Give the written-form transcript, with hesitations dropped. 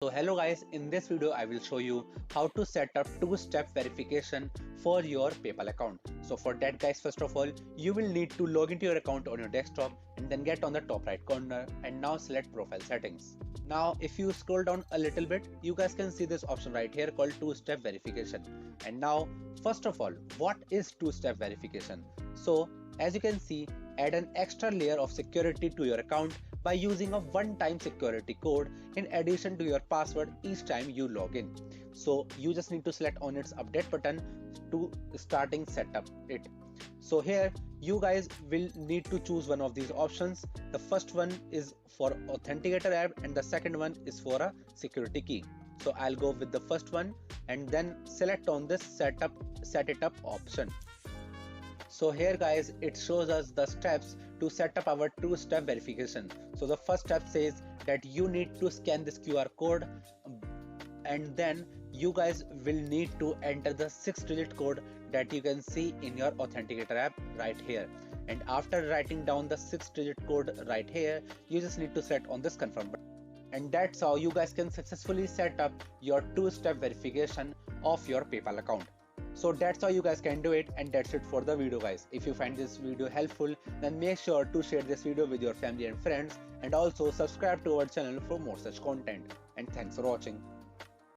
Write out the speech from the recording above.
So hello guys, in this video I will show you how to set up two-step verification for your PayPal account. So for that guys, first of all, you will need to log into your account on your desktop and then get on the top right corner and now select profile settings. Now if you scroll down a little bit, you guys can see this option right here called two-step verification. And now first of all, what is two-step verification? So as you can see, add an extra layer of security to your account by using a one-time security code in addition to your password each time you log in. So you just need to select on its update button to starting setup it. So here you guys will need to choose one of these options. The first one is for authenticator app and the second one is for a security key. So I'll go with the first one and then select on this set it up option. So here guys, it shows us the steps to set up our two-step verification. So the first step says that you need to scan this QR code and then you guys will need to enter the 6-digit code that you can see in your authenticator app right here. And after writing down the 6-digit code right here, you just need to set on this confirm button. And that's how you guys can successfully set up your two-step verification of your PayPal account. So that's how you guys can do it, and that's it for the video guys. If you find this video helpful, then make sure to share this video with your family and friends, and also subscribe to our channel for more such content. And thanks for watching.